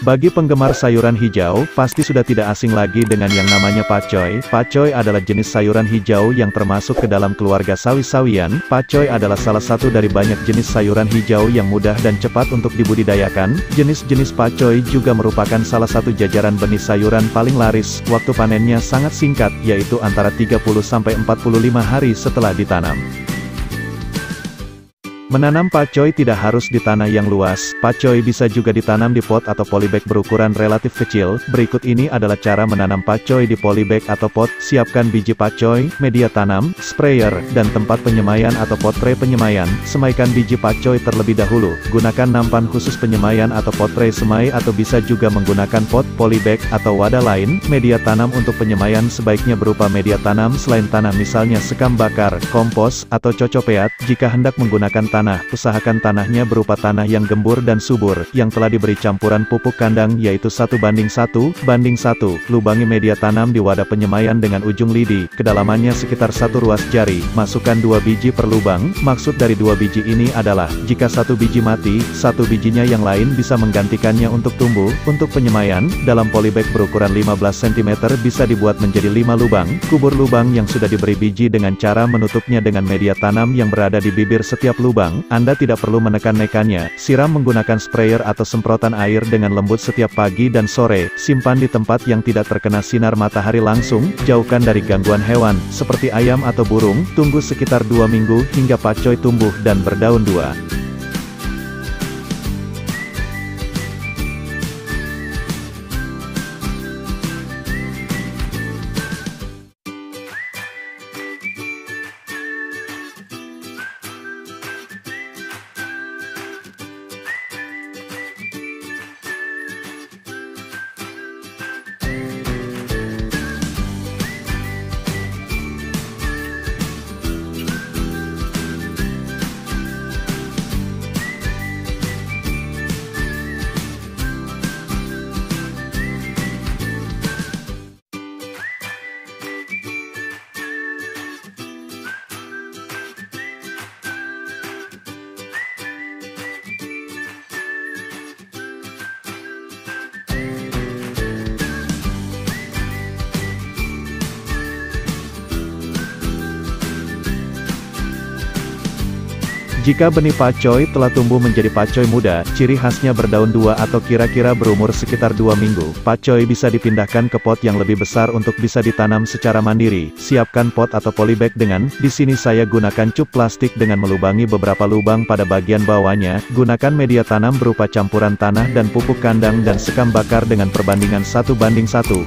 Bagi penggemar sayuran hijau, pasti sudah tidak asing lagi dengan yang namanya pakcoy. Pakcoy adalah jenis sayuran hijau yang termasuk ke dalam keluarga sawi-sawian. Pakcoy adalah salah satu dari banyak jenis sayuran hijau yang mudah dan cepat untuk dibudidayakan. Jenis-jenis pakcoy juga merupakan salah satu jajaran benih sayuran paling laris. Waktu panennya sangat singkat, yaitu antara 30-45 hari setelah ditanam. Menanam pakcoy tidak harus di tanah yang luas. Pakcoy bisa juga ditanam di pot atau polybag berukuran relatif kecil. Berikut ini adalah cara menanam pakcoy di polybag atau pot. Siapkan biji pakcoy, media tanam, sprayer, dan tempat penyemaian atau pot tray penyemaian. Semaikan biji pakcoy terlebih dahulu. Gunakan nampan khusus penyemaian atau pot tray semai atau bisa juga menggunakan pot, polybag, atau wadah lain. Media tanam untuk penyemaian sebaiknya berupa media tanam selain tanah, misalnya sekam bakar, kompos, atau cocopeat. Jika hendak menggunakan tanah, usahakan tanahnya berupa tanah yang gembur dan subur, yang telah diberi campuran pupuk kandang yaitu 1:1. Lubangi media tanam di wadah penyemaian dengan ujung lidi, kedalamannya sekitar 1 ruas jari, masukkan 2 biji per lubang. Maksud dari 2 biji ini adalah, jika 1 biji mati, 1 bijinya yang lain bisa menggantikannya untuk tumbuh. Untuk penyemaian, dalam polybag berukuran 15 cm bisa dibuat menjadi 5 lubang. Kubur lubang yang sudah diberi biji dengan cara menutupnya dengan media tanam yang berada di bibir setiap lubang. Anda tidak perlu menekan-nekannya. Siram menggunakan sprayer atau semprotan air dengan lembut setiap pagi dan sore. Simpan di tempat yang tidak terkena sinar matahari langsung. Jauhkan dari gangguan hewan, seperti ayam atau burung. Tunggu sekitar 2 minggu hingga pakcoy tumbuh dan berdaun 2. Jika benih pakcoy telah tumbuh menjadi pakcoy muda, ciri khasnya berdaun 2 atau kira-kira berumur sekitar 2 minggu. Pakcoy bisa dipindahkan ke pot yang lebih besar untuk bisa ditanam secara mandiri. Siapkan pot atau polybag dengan, di sini saya gunakan cup plastik dengan melubangi beberapa lubang pada bagian bawahnya. Gunakan media tanam berupa campuran tanah dan pupuk kandang dan sekam bakar dengan perbandingan 1:1.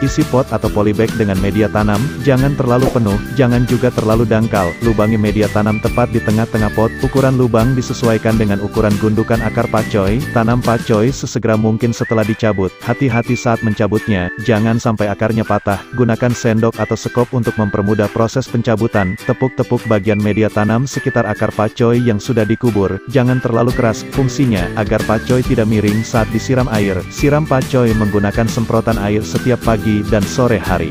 Isi pot atau polybag dengan media tanam, jangan terlalu penuh, jangan juga terlalu dangkal. Lubangi media tanam tepat di tengah-tengah pot. Ukuran lubang disesuaikan dengan ukuran gundukan akar pakcoy. Tanam pakcoy sesegera mungkin setelah dicabut. Hati-hati saat mencabutnya, jangan sampai akarnya patah. Gunakan sendok atau sekop untuk mempermudah proses pencabutan. Tepuk-tepuk bagian media tanam sekitar akar pakcoy yang sudah dikubur. Jangan terlalu keras. Fungsinya, agar pakcoy tidak miring saat disiram air. Siram pakcoy menggunakan semprotan air setiap pagi dan sore hari.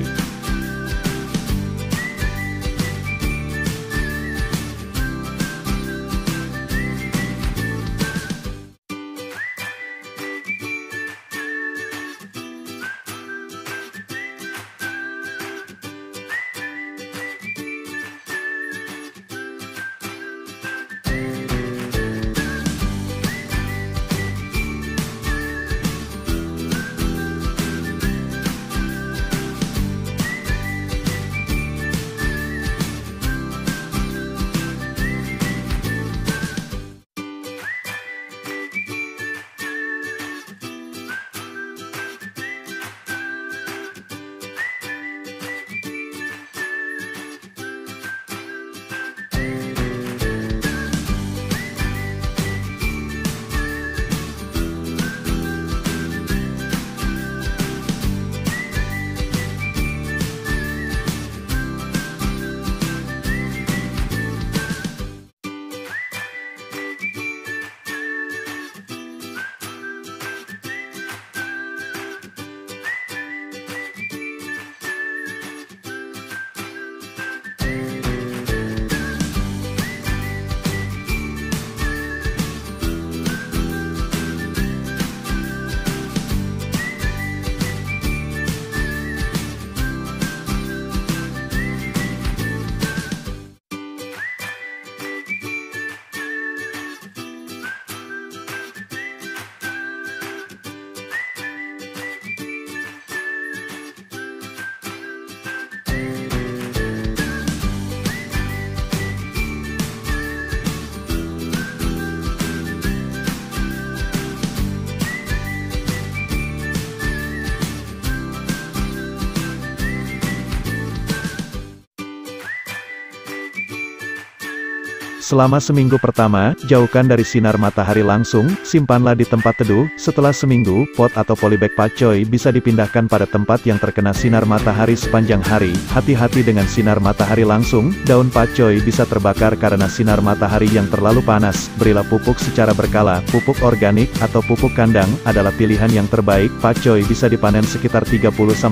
Selama seminggu pertama, jauhkan dari sinar matahari langsung, simpanlah di tempat teduh. Setelah seminggu, pot atau polybag pakcoy bisa dipindahkan pada tempat yang terkena sinar matahari sepanjang hari. Hati-hati dengan sinar matahari langsung, daun pakcoy bisa terbakar karena sinar matahari yang terlalu panas. Berilah pupuk secara berkala. Pupuk organik atau pupuk kandang adalah pilihan yang terbaik. Pakcoy bisa dipanen sekitar 30-45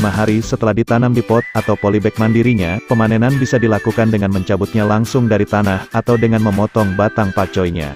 hari setelah ditanam di pot atau polybag mandirinya. Pemanenan bisa dilakukan dengan mencabutnya langsung dari tanah, atau dengan memotong batang pakcoynya.